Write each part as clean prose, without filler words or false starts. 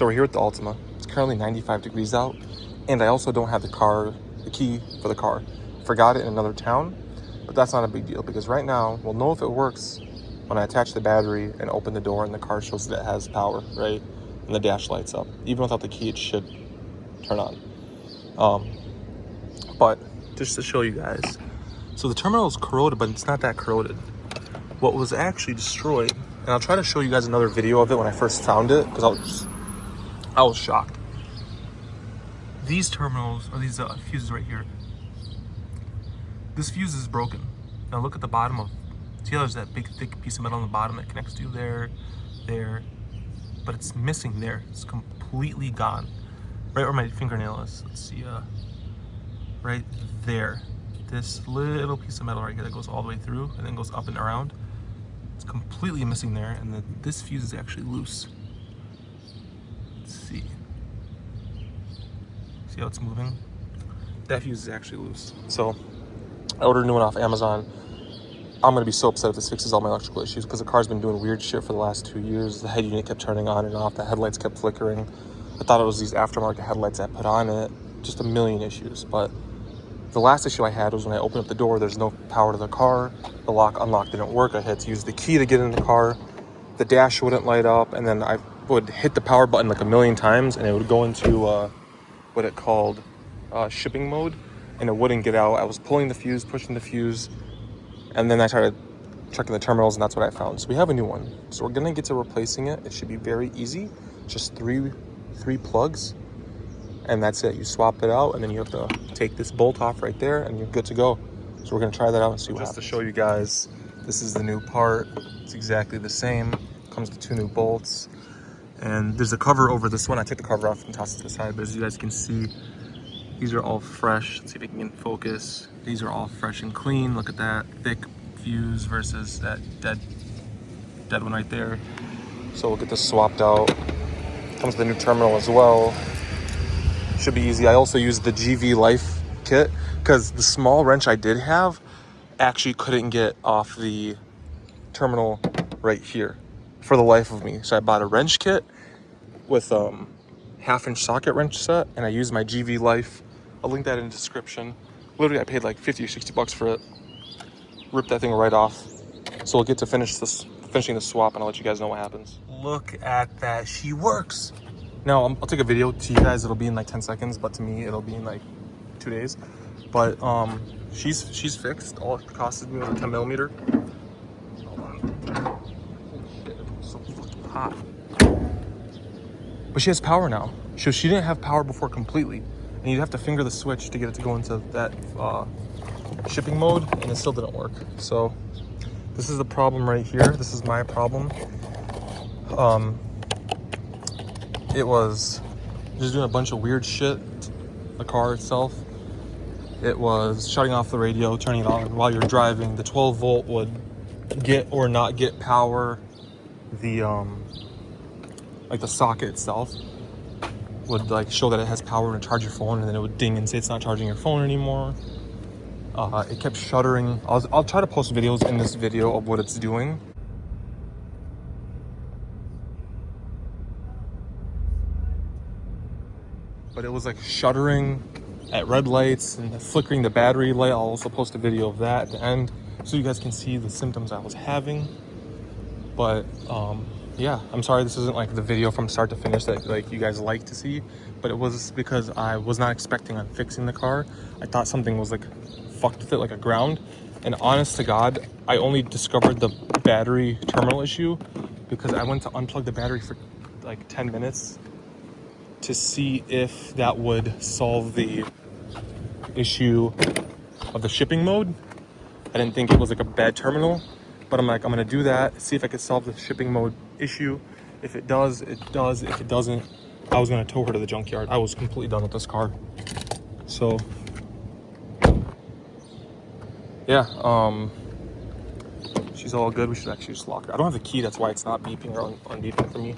So we're here at the Altima. It's currently 95 degrees out, and I also don't have the key for the car. Forgot it in another town, but that's not a big deal because right now we'll know if it works when I attach the battery and open the door and the car shows that it has power, right? And the dash lights up. Even without the key, it should turn on. But just to show you guys, so the terminal is corroded, but it's not that corroded. What was actually destroyed, and I'll try to show you guys another video of it when I first found it because I was shocked. These terminals, or these fuses right here, this fuse is broken. Now look at the bottom of, see how there's that big thick piece of metal on the bottom that connects to there, but it's missing there. It's completely gone. Right where my fingernail is. Let's see, right there. This little piece of metal right here that goes all the way through and then goes up and around. It's completely missing there, and then this fuse is actually loose. Let's see. See how it's moving? That fuse is actually loose. So I ordered a new one off Amazon. I'm gonna be so upset if this fixes all my electrical issues because the car's been doing weird shit for the last 2 years. The head unit kept turning on and off. The headlights kept flickering. I thought it was these aftermarket headlights I put on it. Just a million issues. But the last issue I had was when I opened up the door, there's no power to the car. The lock unlock didn't work. I had to use the key to get in the car. The dash wouldn't light up, and then I would hit the power button like a million times, and it would go into what it called shipping mode, and it wouldn't get out. I was pulling the fuse, pushing the fuse, and then I started checking the terminals, and that's what I found. So we have a new one. So we're gonna get to replacing it. It should be very easy. Just three plugs, and that's it. You swap it out, and then you have to take this bolt off right there, and you're good to go. So we're gonna try that out and see what happens. Just to show you guys, this is the new part. It's exactly the same. Comes with 2 new bolts, and there's a cover over this one. I took the cover off and tossed it to the side, but as you guys can see, these are all fresh. Let's see if we can get in focus. These are all fresh and clean. Look at that thick fuse versus that dead one right there. So we'll get this swapped out. Comes with the new terminal as well. Should be easy. I also used the GV Life kit because the small wrench I did have actually couldn't get off the terminal right here for the life of me. So I bought a wrench kit with 1/2-inch socket wrench set, and I used my GV Life. I'll link that in the description. Literally, I paid like 50 or 60 bucks for it. Ripped that thing right off. So we'll get to finishing the swap, and I'll let you guys know what happens. Look at that. She works. Now, I'll take a video to you guys. It'll be in like 10 seconds, but to me, it'll be in like 2 days. But she's fixed. All it costed me was a 10 millimeter. Hold on. Holy shit, it's so fucking hot. But she has power now. So she didn't have power before completely. And you'd have to finger the switch to get it to go into that shipping mode, and it still didn't work. So this is the problem right here. This is my problem. It was just doing a bunch of weird shit. The car itself, it was shutting off the radio, turning it on while you're driving. The 12 volt would get or not get power. The like the socket itself would like show that it has power to charge your phone, and then it would ding and say it's not charging your phone anymore. It kept shuddering. I'll try to post videos in this video of what it's doing. But it was like shuddering at red lights and flickering the battery light. I'll also post a video of that at the end so you guys can see the symptoms I was having. But yeah, I'm sorry this isn't like the video from start to finish that like you guys like to see, but it was because I was not expecting on fixing the car. I thought something was like fucked with it, like a ground. And honest to God, I only discovered the battery terminal issue because I went to unplug the battery for like 10 minutes to see if that would solve the issue of the shipping mode. I didn't think it was like a bad terminal, but I'm like, I'm gonna do that, see if I could solve the shipping mode issue. If it does, it does. If it doesn't, I was gonna tow her to the junkyard. I was completely done with this car. So yeah, she's all good. We should actually just lock her. I don't have the key, that's why it's not beeping or unbeeping for me.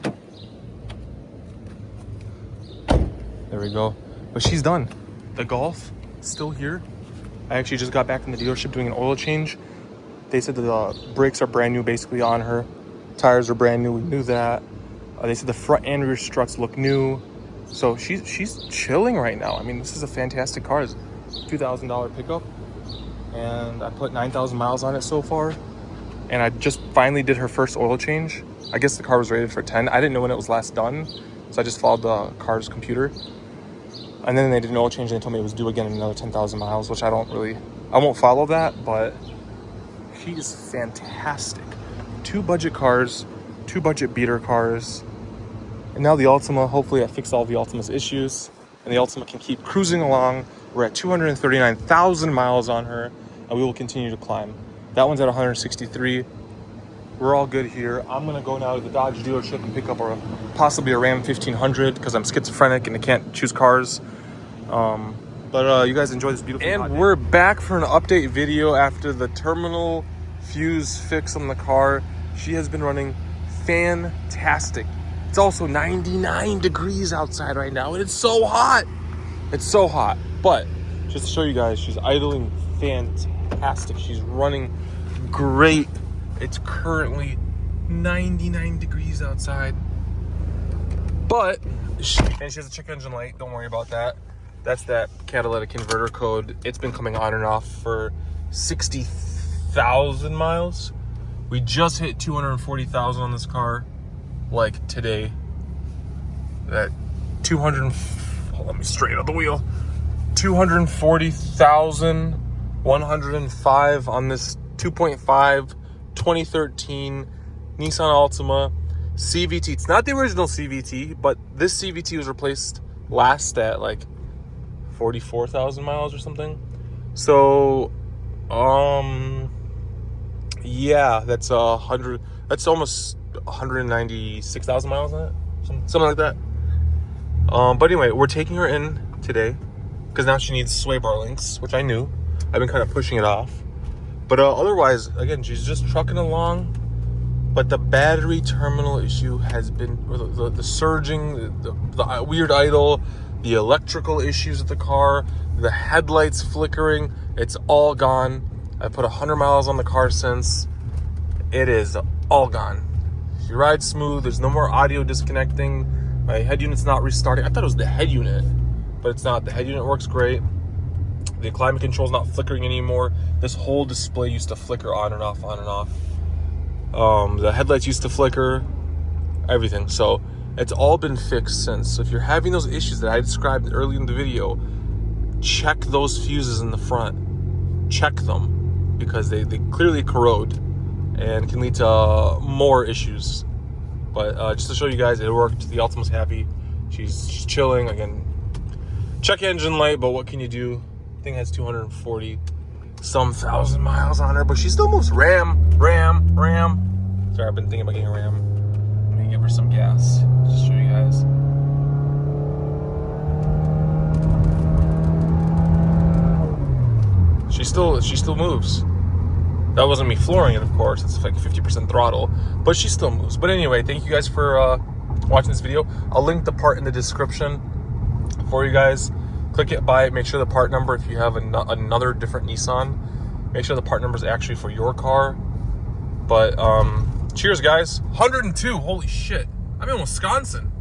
There we go. But she's done. The Golf is still here. I actually just got back from the dealership doing an oil change. They said that the brakes are brand new basically on her. Tires are brand new, we knew that. They said the front and rear struts look new. So she's chilling right now. I mean, this is a fantastic car. It's a $2,000 pickup. And I put 9,000 miles on it so far. And I just finally did her first oil change. I guess the car was rated for 10. I didn't know when it was last done. So I just followed the car's computer. And then they did an oil change and they told me it was due again in another 10,000 miles, which I won't follow that, but she is fantastic. 2 budget cars, 2 budget beater cars. And now the Altima, hopefully I fixed all the Altima's issues and the Altima can keep cruising along. We're at 239,000 miles on her and we will continue to climb. That one's at 163. We're all good here. I'm gonna go now to the Dodge dealership and pick up possibly a Ram 1500 because I'm schizophrenic and I can't choose cars. But you guys enjoy this beautiful And we're back for an update video after the terminal fuse fix on the car. She has been running fantastic. It's also 99 degrees outside right now and it's so hot. It's so hot. But just to show you guys, she's idling fantastic. She's running great. It's currently 99 degrees outside. But she has a check engine light. Don't worry about that. That's that catalytic converter code. It's been coming on and off for 60,000 miles. We just hit 240,000 on this car, like today. That 200. Let me straighten out the wheel. 240,105 on this 2.5 2013 Nissan Altima CVT. It's not the original CVT, but this CVT was replaced last at like 44,000 miles or something. So, yeah, that's 100. That's almost 196,000 miles on it, something like that. But anyway, we're taking her in today because now she needs sway bar links, which I knew. I've been kind of pushing it off. But otherwise, again, she's just trucking along. But the battery terminal issue has been, or the surging, the weird idle, the electrical issues with the car, the headlights flickering, it's all gone. I put 100 miles on the car since. It is all gone. She rides smooth. There's no more audio disconnecting. My head unit's not restarting. I thought it was the head unit, but it's not. The head unit works great. The climate control's not flickering anymore. This whole display used to flicker on and off, on and off. The headlights used to flicker, everything. So it's all been fixed since. So if you're having those issues that I described early in the video, check those fuses in the front. Check them because they clearly corrode and can lead to more issues. But just to show you guys, it worked. The Altima's happy. She's chilling. Again, check engine light, but what can you do? Thing has 240 some thousand miles on her, but she still moves. Ram. Sorry, I've been thinking about getting a Ram. Let me give her some gas. Just show you guys. She still moves. That wasn't me flooring it, of course. It's like 50% throttle, but she still moves. But anyway, thank you guys for watching this video. I'll link the part in the description for you guys. Click it, buy it, make sure the part number, if you have another different Nissan, make sure the part number is actually for your car. But cheers, guys. 102, holy shit. I'm in Wisconsin.